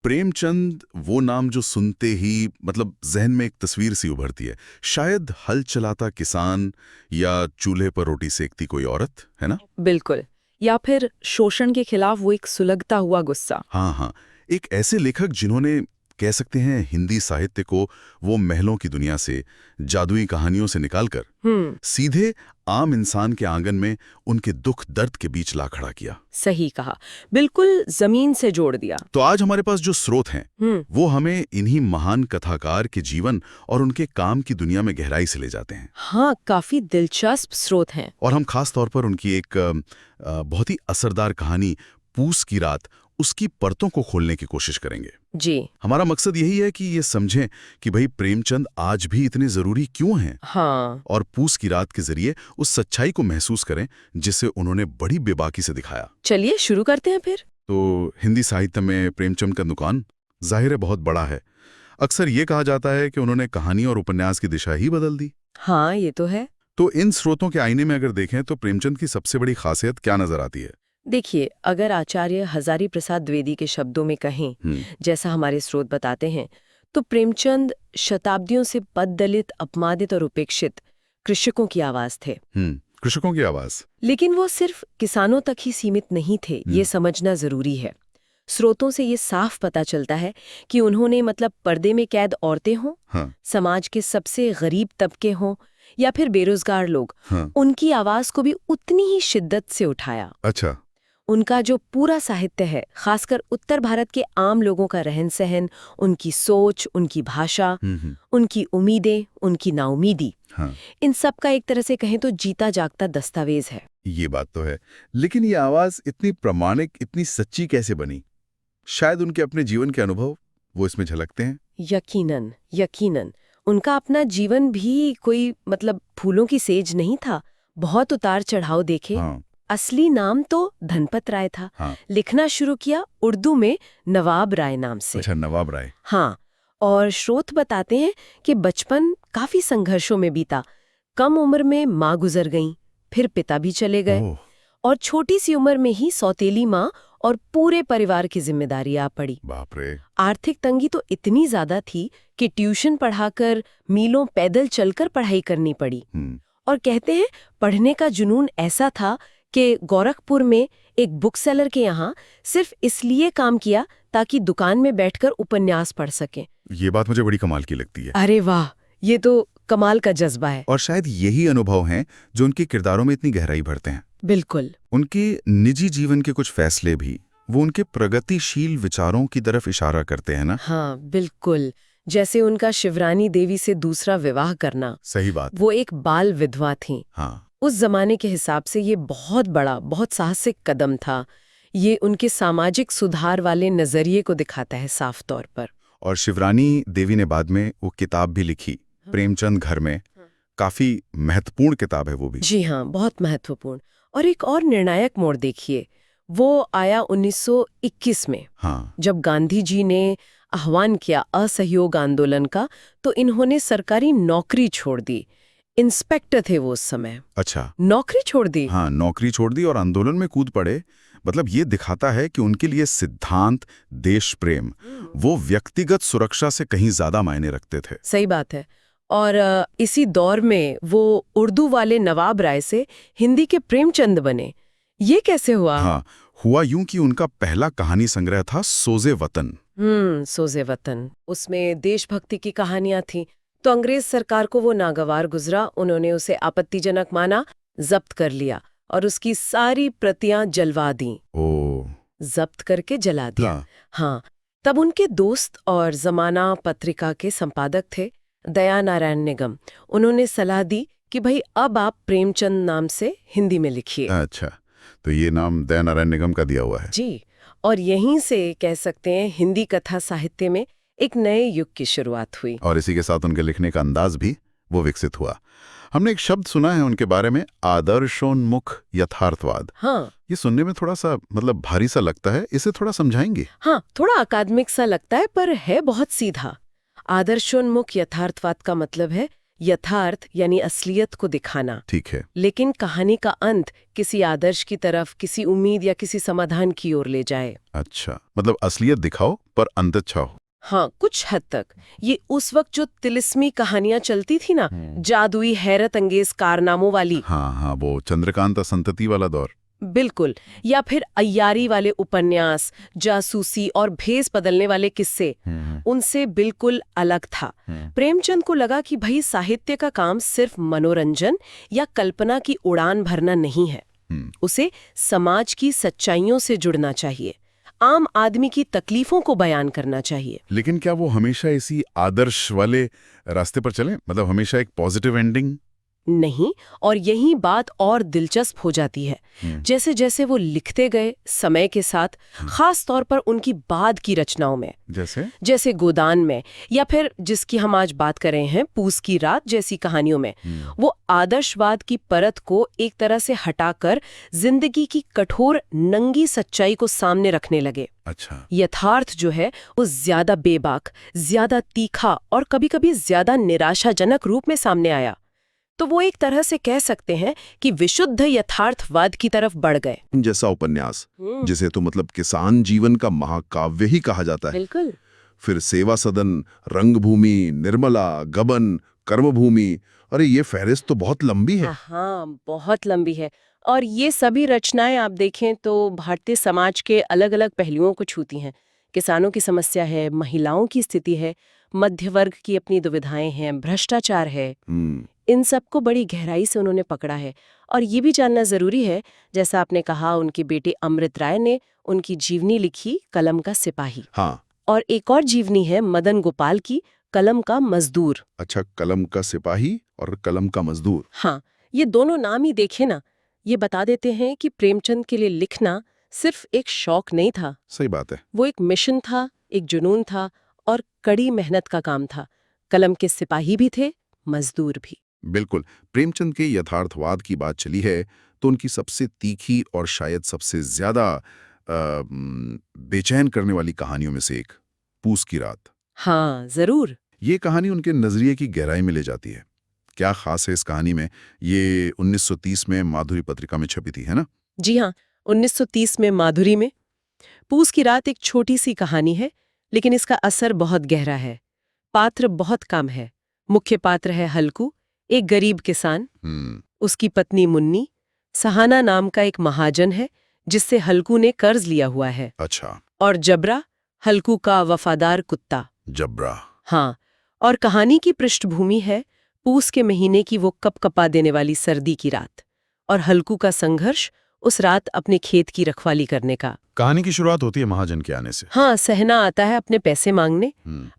प्रेमचंद वो नाम जो सुनते ही मतलब जहन में एक तस्वीर सी उभरती है। शायद हल चलाता किसान या चूल्हे पर रोटी सेकती कोई औरत, है ना? बिल्कुल। या फिर शोषण के खिलाफ वो एक सुलगता हुआ गुस्सा। हाँ हाँ, एक ऐसे लेखक जिन्होंने कह सकते हैं हिंदी साहित्य को वो महलों की दुनिया से, जादुई कहानियों से निकालकर सीधे आम इंसान के आंगन में उनके दुख दर्द के बीच ला खड़ा किया। सही कहा, बिल्कुल जमीन से जोड़ दिया। तो आज हमारे पास जो स्रोत हैं वो हमें इन्हीं महान कथाकार के जीवन और उनके काम की दुनिया में गहराई से ले जाते हैं। हाँ, काफी दिलचस्प स्रोत हैं। और हम खास तौर पर उनकी एक बहुत ही असरदार कहानी पूस की रात, उसकी परतों को खोलने की कोशिश करेंगे। जी। हमारा मकसद यही है कि ये समझें कि भाई प्रेमचंद आज भी इतने जरूरी क्यों हैं। हाँ। और पूस की रात के जरिए उस सच्चाई को महसूस करें जिसे उन्होंने बड़ी बेबाकी से दिखाया। चलिए शुरू करते हैं फिर। तो हिंदी साहित्य में प्रेमचंद का दुकान जाहिर है बहुत बड़ा है। अक्सर ये कहा जाता है कि उन्होंने कहानी और उपन्यास की दिशा ही बदल दी। हाँ, ये तो है। तो इन स्रोतों के आईने में अगर देखें तो प्रेमचंद की सबसे बड़ी खासियत क्या नजर आती है? देखिए, अगर आचार्य हजारी प्रसाद द्विवेदी के शब्दों में कहें, जैसा हमारे स्रोत बताते हैं, तो प्रेमचंद शताब्दियों से पददलित, अपमानित और उपेक्षित कृषकों की आवाज थे। कृषकों की आवाज। लेकिन वो सिर्फ किसानों तक ही सीमित नहीं थे, ये समझना जरूरी है। स्रोतों से ये साफ पता चलता है कि उन्होंने मतलब पर्दे में कैद औरतें हों, समाज के सबसे गरीब तबके हों या फिर बेरोजगार लोग, उनकी आवाज को भी उतनी ही शिद्दत से उठाया। अच्छा। उनका जो पूरा साहित्य है, खासकर उत्तर भारत के आम लोगों का रहन सहन, उनकी सोच, उनकी भाषा, उनकी उम्मीदें, उनकी नाउमीदी, इन सब का एक तरह से कहें तो जीता जागता दस्तावेज है। ये बात तो है, लेकिन ये आवाज इतनी प्रामाणिक, इतनी सच्ची कैसे बनी? शायद उनके अपने जीवन के अनुभव वो इसमें झलकते हैं। यकीनन, यकीनन। उनका अपना जीवन भी कोई मतलब फूलों की सेज नहीं था। बहुत उतार चढ़ाव देखे। असली नाम तो धनपत राय था। लिखना शुरू किया उर्दू में नवाब राय नाम से। अच्छा, नवाब राय। हाँ, और स्रोत बताते हैं कि बचपन काफी संघर्षों में बीता। कम उम्र में माँ गुजर गईं, फिर पिता भी चले गए और छोटी सी उम्र में ही सौतेली माँ और पूरे परिवार की जिम्मेदारी आ पड़ी। बाप रे। आर्थिक तंगी तो इतनी ज्यादा थी कि ट्यूशन पढ़ाकर, मीलों पैदल चलकर पढ़ाई करनी पड़ी। और कहते हैं पढ़ने का जुनून ऐसा था कि गोरखपुर में एक बुक सेलर के यहाँ सिर्फ इसलिए काम किया ताकि दुकान में बैठकर उपन्यास पढ़ सके। ये बात मुझे बड़ी कमाल की लगती है। अरे वाह, ये तो कमाल का जज्बा है। और शायद यही अनुभव हैं जो उनके किरदारों में इतनी गहराई भरते हैं। बिल्कुल। उनके निजी जीवन के कुछ फैसले भी वो उनके प्रगतिशील विचारों की तरफ इशारा करते हैं ना? हाँ, बिल्कुल। जैसे उनका शिवरानी देवी से दूसरा विवाह करना। सही बात। वो एक बाल विधवा थी। हाँ। उस जमाने के हिसाब से ये बहुत बड़ा, बहुत साहसिक कदम था। ये उनके सामाजिक सुधार वाले नजरिए को दिखाता है साफ तौर पर। और शिवरानी देवी ने बाद में वो किताब भी लिखी, प्रेमचंद घर में। काफी महत्वपूर्ण किताब है वो भी। जी हाँ, बहुत महत्वपूर्ण। और एक और निर्णायक मोड़ देखिए, वो आया 1921 में। जब गांधी जी ने आह्वान किया असहयोग आंदोलन का, तो इन्होंने सरकारी नौकरी छोड़ दी। इंस्पेक्टर थे वो उस समय। अच्छा। नौकरी छोड़ दी। हाँ, नौकरी छोड़ दी और आंदोलन में कूद पड़े। मतलब ये दिखाता है कि उनके लिए सिद्धांत, देश प्रेम, वो व्यक्तिगत सुरक्षा से कहीं ज्यादा मायने रखते थे। सही बात है। और इसी दौर में वो उर्दू वाले नवाब राय से हिंदी के प्रेमचंद बने। ये कैसे हुआ? हाँ, हुआ यूं कि उनका पहला कहानी संग्रह था सोजे वतन। सोजे वतन। उसमें देशभक्ति की कहानियां थीं। तो अंग्रेज सरकार को वो नागवार गुजरा। उन्होंने उसे आपत्तिजनक माना, जब्त कर लिया और उसकी सारी प्रतियां जलवा दी। जब्त करके जला दिया। हाँ, तब उनके दोस्त और जमाना पत्रिका के संपादक थे दया नारायण निगम। उन्होंने सलाह दी कि भाई अब आप प्रेमचंद नाम से हिंदी में लिखिए। अच्छा, तो ये नाम दया नारायण निगम का दिया हुआ है। जी, और यहीं से कह सकते हैं हिंदी कथा साहित्य में एक नए युग की शुरुआत हुई। और इसी के साथ उनके लिखने का अंदाज भी वो विकसित हुआ। हमने एक शब्द सुना है उनके बारे में, आदर्शोन्मुख यथार्थवाद। हाँ, ये सुनने में थोड़ा सा मतलब भारी सा लगता है, इसे थोड़ा समझाएंगे? हाँ, थोड़ा अकादमिक सा लगता है पर है बहुत सीधा। आदर्शोन्मुख यथार्थवाद का मतलब है यथार्थ यानी असलियत को दिखाना। ठीक है। लेकिन कहानी का अंत किसी आदर्श की तरफ, किसी उम्मीद या किसी समाधान की ओर ले जाए। अच्छा, मतलब असलियत दिखाओ पर अंतच्छा हो। हाँ, कुछ हद तक। ये उस वक्त जो तिलिस्मी कहानियां चलती थी ना, जादुई हैरत अंगेज कारनामों वाली। हाँ हाँ, वो चंद्रकांता संतति वाला दौर। बिल्कुल। या फिर अय्यारी वाले उपन्यास, जासूसी और भेस बदलने वाले किस्से, उनसे बिल्कुल अलग था। प्रेमचंद को लगा कि भाई साहित्य का काम सिर्फ मनोरंजन या कल्पना की उड़ान भरना नहीं है। उसे समाज की सच्चाइयों से जुड़ना चाहिए, आम आदमी की तकलीफों को बयान करना चाहिए। लेकिन क्या वो हमेशा इसी आदर्श वाले रास्ते पर चले, मतलब हमेशा एक पॉजिटिव एंडिंग? नहीं, और यही बात और दिलचस्प हो जाती है। जैसे जैसे वो लिखते गए समय के साथ, खास तौर पर उनकी बाद की रचनाओं में, जैसे गोदान में, या फिर जिसकी हम आज बात कर रहे हैं पूस की रात जैसी कहानियों में, वो आदर्शवाद की परत को एक तरह से हटाकर जिंदगी की कठोर नंगी सच्चाई को सामने रखने लगे। अच्छा। यथार्थ जो है वो ज्यादा बेबाक, ज्यादा तीखा और कभी-कभी ज्यादा निराशाजनक रूप में सामने आया। तो वो एक तरह से कह सकते हैं कि विशुद्ध यथार्थवाद की तरफ बढ़ गए। जैसा उपन्यास, जिसे तो मतलब किसान जीवन का महाकाव्य ही कहा जाता है। बिल्कुल। फिर सेवा सदन, रंगभूमि, निर्मला, गबन, कर्मभूमि, अरे ये फहरिस्त तो बहुत लंबी है। हाँ, बहुत लंबी है। और ये सभी रचनाएं आप देखें तो भारतीय समाज के अलग अलग पहलुओं को छूती हैं। किसानों की समस्या है, महिलाओं की स्थिति है, मध्य वर्ग की अपनी दुविधाएं हैं, भ्रष्टाचार है। इन सबको बड़ी गहराई से उन्होंने पकड़ा है। और ये भी जानना जरूरी है, जैसा आपने कहा, उनकी बेटी अमृत राय ने उनकी जीवनी लिखी, कलम का सिपाही। हाँ। और एक और जीवनी है मदन गोपाल की, कलम का मजदूर। अच्छा, कलम का सिपाही और कलम का मजदूर। हाँ, ये दोनों नाम ही देखे ना, ये बता देते हैं कि प्रेमचंद के लिए लिखना सिर्फ एक शौक नहीं था। सही बात है। वो एक मिशन था, एक जुनून था और कड़ी मेहनत का काम था। कलम के सिपाही भी थे, मजदूर भी। बिल्कुल। प्रेमचंद के यथार्थवाद की बात चली है तो उनकी सबसे तीखी और शायद सबसे ज्यादा बेचैन करने वाली कहानियों में से एक, पूस की रात। हाँ, जरूर। ये कहानी उनके नजरिए की गहराई में ले जाती है। क्या खास है इस कहानी में? ये 1930 में माधुरी पत्रिका में छपी थी, है ना? जी हाँ, 1930 में माधुरी में। पूस की रात एक छोटी सी कहानी है, लेकिन इसका असर बहुत गहरा है। पात्र बहुत कम है। मुख्य पात्र है हल्कू, एक गरीब किसान। उसकी पत्नी मुन्नी, सहाना नाम का एक महाजन है जिससे हल्कू ने कर्ज लिया हुआ है। अच्छा। और जबरा, हल्कू का वफादार कुत्ता। जबरा। हाँ, और कहानी की पृष्ठभूमि है पूस के महीने की वो कपकपा देने वाली सर्दी की रात, और हल्कू का संघर्ष उस रात अपने खेत की रखवाली करने का। कहानी की शुरुआत होती है महाजन के आने से। हाँ, सहना आता है अपने पैसे मांगने।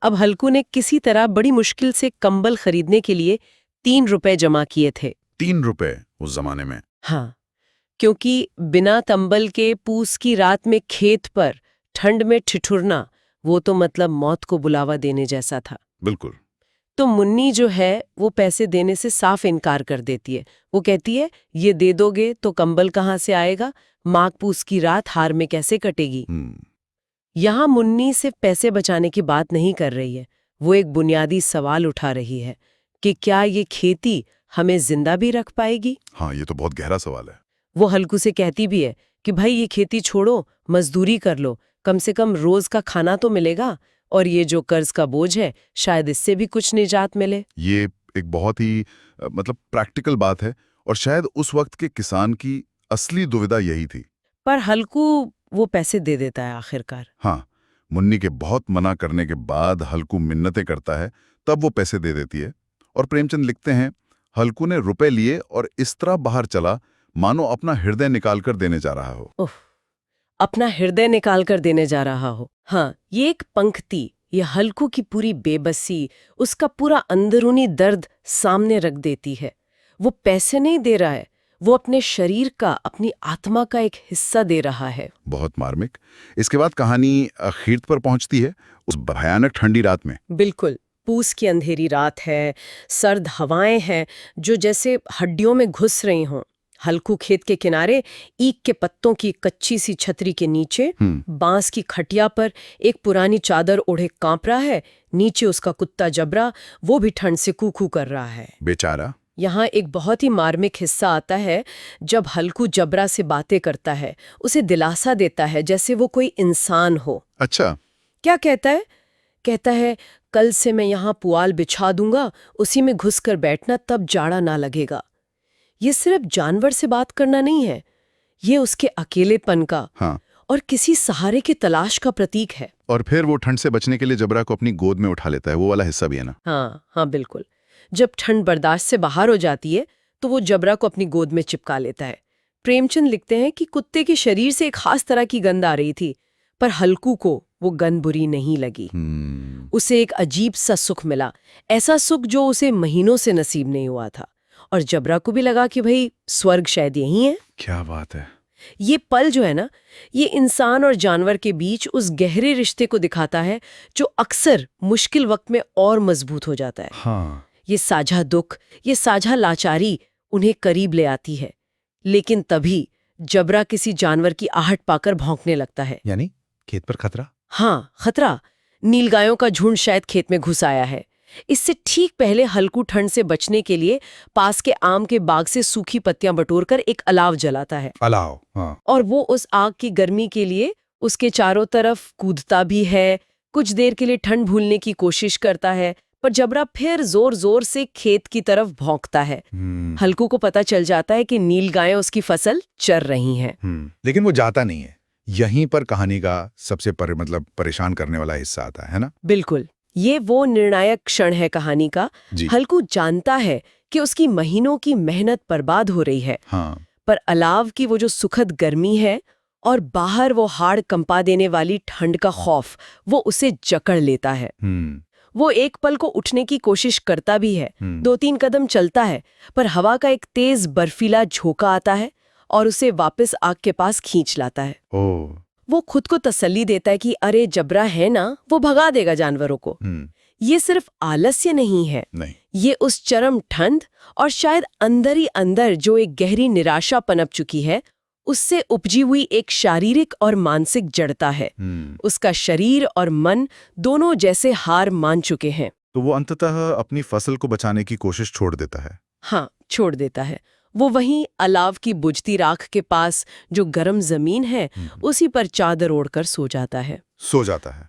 अब हल्कू ने किसी तरह बड़ी मुश्किल से कंबल खरीदने के लिए 3 रुपए जमा किए थे। 3 रुपए उस जमाने में? हाँ, क्योंकि बिना कंबल के पूस की रात में खेत पर ठंड में ठिठुरना, वो तो मतलब मौत को बुलावा देने जैसा था। बिल्कुल। तो मुन्नी जो है वो पैसे देने से साफ इनकार कर देती है। वो कहती है, ये दे दोगे तो कंबल कहाँ से आएगा, माघ पूस की रात हार में कैसे कटेगी। यहाँ मुन्नी सिर्फ पैसे बचाने की बात नहीं कर रही है, वो एक बुनियादी सवाल उठा रही है कि क्या ये खेती हमें जिंदा भी रख पाएगी। हाँ, ये तो बहुत गहरा सवाल है। वो हल्कू से कहती भी है कि भाई ये खेती छोड़ो, मजदूरी कर लो, कम से कम रोज का खाना तो मिलेगा, और ये जो कर्ज का बोझ है शायद इससे भी कुछ निजात मिले। ये एक बहुत ही मतलब प्रैक्टिकल बात है, और शायद उस वक्त के किसान की असली दुविधा यही थी। पर हल्कू वो पैसे दे देता है आखिरकार। हाँ, मुन्नी के बहुत मना करने के बाद हल्कू मिन्नतें करता है, तब वो पैसे दे देती है। और प्रेमचंद लिखते हैं, हल्कू ने रुपए लिए और इस तरह बाहर चला मानो अपना हृदय निकाल कर देने जा रहा हो। अपना हृदय निकाल कर देने जा रहा हो। हाँ, ये एक पंक्ति, ये हल्कू की पूरी बेबसी, उसका पूरा अंदरूनी दर्द सामने रख देती है। वो पैसे नहीं दे रहा है, वो अपने शरीर का, अपनी आत्मा का एक हिस्सा दे रहा है। बहुत मार्मिक। इसके बाद कहानी आखिर पर पहुंचती है, उस भयानक ठंडी रात में। बिल्कुल, पूस की अंधेरी रात है, सर्द हवाएं हैं जो जैसे हड्डियों में घुस रही हों। हल्कू खेत के किनारे ईख के पत्तों की कच्ची सी छतरी के नीचे बांस की खटिया पर एक पुरानी चादर ओढ़े कांप रहा है। नीचे उसका कुत्ता जबरा, वो भी ठंड से कूकू कर रहा है, बेचारा। यहाँ एक बहुत ही मार्मिक हिस्सा आता है जब हल्कू जबरा से बातें करता है, उसे दिलासा देता है जैसे वो कोई इंसान हो। अच्छा। क्या कहता है? कहता है, कल से मैं यहाँ पुआल बिछा दूंगा, उसी में घुसकर बैठना, तब जाड़ा ना लगेगा। ये सिर्फ जानवर से बात करना नहीं है, ये उसके अकेलेपन का हाँ। और किसी सहारे की तलाश का प्रतीक है। और फिर वो ठंड से बचने के लिए जबरा को अपनी गोद में उठा लेता है, वो वाला हिस्सा भी है ना? हाँ बिल्कुल। जब ठंड बर्दाश्त से बाहर हो जाती है तो वो जबरा को अपनी गोद में चिपका लेता है। प्रेमचंद लिखते हैं कि कुत्ते के शरीर से एक खास तरह की गंध आ रही थी, पर हल्कू को वो गंध बुरी नहीं लगी। उसे एक अजीब सा सुख मिला, ऐसा सुख जो उसे महीनों से नसीब नहीं हुआ था। और जबरा को भी लगा कि भाई स्वर्ग शायद यही है। क्या बात है। ये पल जो है ना, ये इंसान और जानवर के बीच उस गहरे रिश्ते को दिखाता है जो अक्सर मुश्किल वक्त में और मजबूत हो जाता है। हाँ। ये साझा दुख, ये साझा लाचारी उन्हें करीब ले आती है। लेकिन तभी जबरा किसी जानवर की आहट पाकर भौंकने लगता है। यानी खेत पर खतरा? हाँ, खतरा। नीलगायों का झुंड शायद खेत में घुस आया है। इससे ठीक पहले हल्कू ठंड से बचने के लिए पास के आम के बाग से सूखी पत्तियां बटोरकर एक अलाव जलाता है। अलाव, हाँ। और वो उस आग की गर्मी के लिए उसके चारों तरफ कूदता भी है, कुछ देर के लिए ठंड भूलने की कोशिश करता है, पर जबरा फिर जोर जोर से खेत की तरफ भौंकता है। हल्कू को पता चल जाता है कि नीलगायें उसकी फसल चर रही हैं। लेकिन वो जाता नहीं है। यहीं पर कहानी का सबसे परेशान करने वाला हिस्सा आता है ना? बिल्कुल, ये वो निर्णायक क्षण है कहानी का। हल्कू जानता है कि उसकी महीनों की मेहनत बर्बाद हो रही है। हाँ। पर अलाव की वो जो सुखद गर्मी है और बाहर वो हाड़ कंपा देने वाली ठंड का खौफ, वो उसे जकड़ लेता है। वो एक पल को उठने की कोशिश करता भी है, 2-3 कदम चलता है, पर हवा का एक तेज बर्फीला झोंका आता है और उसे वापस आग के पास खींच लाता है। वो खुद को तसल्ली देता है कि अरे जबरा है ना, वो भगा देगा जानवरों को। ये सिर्फ आलस्य नहीं है, ये उस चरम ठंड और शायद अंदर ही अंदर जो एक गहरी निराशा पनप चुकी है, उससे उपजी हुई एक शारीरिक और मानसिक जड़ता है। उसका शरीर और मन दोनों जैसे हार मान चुके हैं। तो वो अंततः अपनी फसल को बचाने की कोशिश छोड़ देता है। हाँ, छोड़ देता है। वो वहीं अलाव की बुझती राख के पास जो गर्म जमीन है, उसी पर चादर ओढ़कर सो जाता है।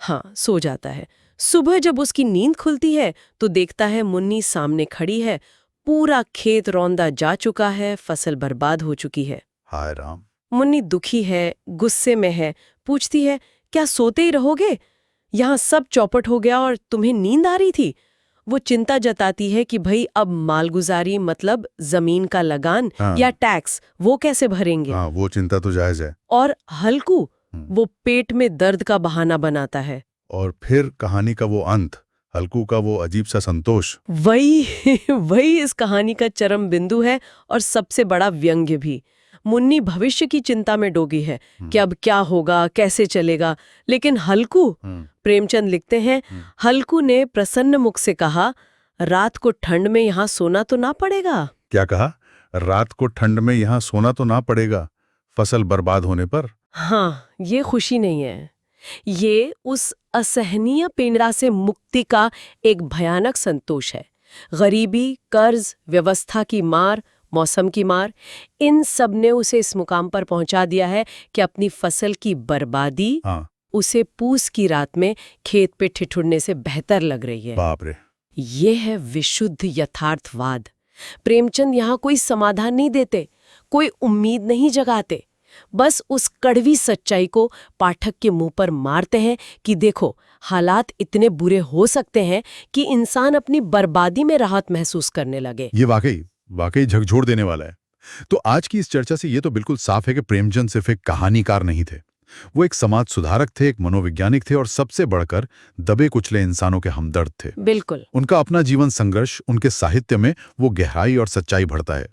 हाँ, सो जाता है। सुबह जब उसकी नींद खुलती है तो देखता है मुन्नी सामने खड़ी है। पूरा खेत रौंदा जा चुका है, फसल बर्बाद हो चुकी है। हाय राम। मुन्नी दुखी है, गुस्से में है, पूछती है, क्या सोते ही रहोगे? यहाँ सब चौपट हो गया और तुम्हें नींद आ रही थी? वो चिंता जताती है कि भाई अब मालगुजारी मतलब जमीन का लगान या टैक्स, वो कैसे भरेंगे? वो चिंता तो जायज है। और हल्कू वो पेट में दर्द का बहाना बनाता है। और फिर कहानी का वो अंत, हल्कू का वो अजीब सा संतोष, वही इस कहानी का चरम बिंदु है और सबसे बड़ा व्यंग्य भी। मुन्नी भविष्य की चिंता में डूबी है कि अब क्या होगा, कैसे चलेगा, लेकिन हल्कू, प्रेमचंद लिखते हैं, हल्कू ने प्रसन्न मुख से कहा, रात को ठंड में यहाँ सोना तो ना पड़ेगा। क्या कहा? रात को ठंड में यहाँ सोना तो ना पड़ेगा, फसल बर्बाद होने पर। हाँ, ये खुशी नहीं है, ये उस असहनीय पीड़ा से मुक्ति का एक भयानक संतोष है। गरीबी, कर्ज, व्यवस्था की मार, मौसम की मार, इन सब ने उसे इस मुकाम पर पहुंचा दिया है कि अपनी फसल की बर्बादी उसे पूस की रात में खेत पे ठिठुरने से बेहतर लग रही है। बाप रे। ये है विशुद्ध यथार्थवाद। प्रेमचंद यहाँ कोई समाधान नहीं देते, कोई उम्मीद नहीं जगाते, बस उस कड़वी सच्चाई को पाठक के मुंह पर मारते हैं कि देखो, हालात इतने बुरे हो सकते हैं कि इंसान अपनी बर्बादी में राहत महसूस करने लगे। ये वाकई झकझोर देने वाला है। तो आज की इस चर्चा से ये तो बिल्कुल साफ है कि प्रेमचंद सिर्फ एक कहानीकार नहीं थे, वो एक समाज सुधारक थे, एक मनोवैज्ञानिक थे और सबसे बढ़कर दबे कुचले इंसानों के हमदर्द थे। बिल्कुल। उनका अपना जीवन संघर्ष, उनके साहित्य में वो गहराई और सच्चाई भरता है।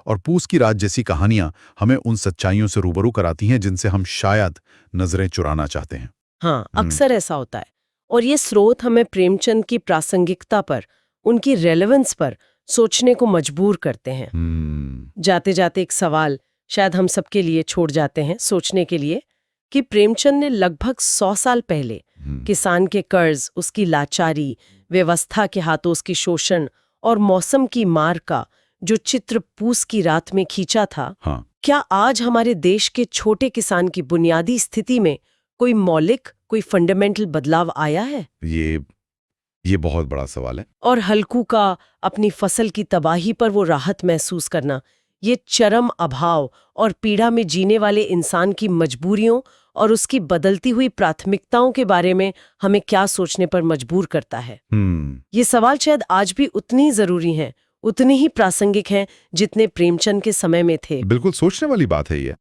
और पूस की रात जैसी कहानियां हमें उन सच्चाइयों से रूबरू कराती हैं जिनसे हम शायद नजरें चुराना चाहते हैं। हाँ, अक्सर ऐसा होता है। और ये स्रोत हमें प्रेमचंद की प्रासंगिकता पर, उनकी रेलेवेंस पर सोचने को मजबूर करते हैं। जाते जाते एक सवाल शायद हम सबके लिए छोड़ जाते हैं सोचने के लिए कि प्रेमचंद ने लगभग 100 साल पहले किसान के कर्ज, उसकी लाचारी, व्यवस्था के हाथों उसकी शोषण और मौसम की मार का जो चित्र पूस की रात में खींचा था, क्या आज हमारे देश के छोटे किसान की बुनियादी स्थिति में कोई मौलिक, कोई फंडामेंटल बदलाव आया है? ये बहुत बड़ा सवाल है। और हल्कू का अपनी फसल की तबाही पर वो राहत महसूस करना, ये चरम अभाव और पीड़ा में जीने वाले इंसान की मजबूरियों और उसकी बदलती हुई प्राथमिकताओं के बारे में हमें क्या सोचने पर मजबूर करता है। ये सवाल शायद आज भी उतनी जरूरी हैं, उतनी ही प्रासंगिक हैं जितने प्रेमचंद के समय में थे। बिल्कुल सोचने वाली बात है ये।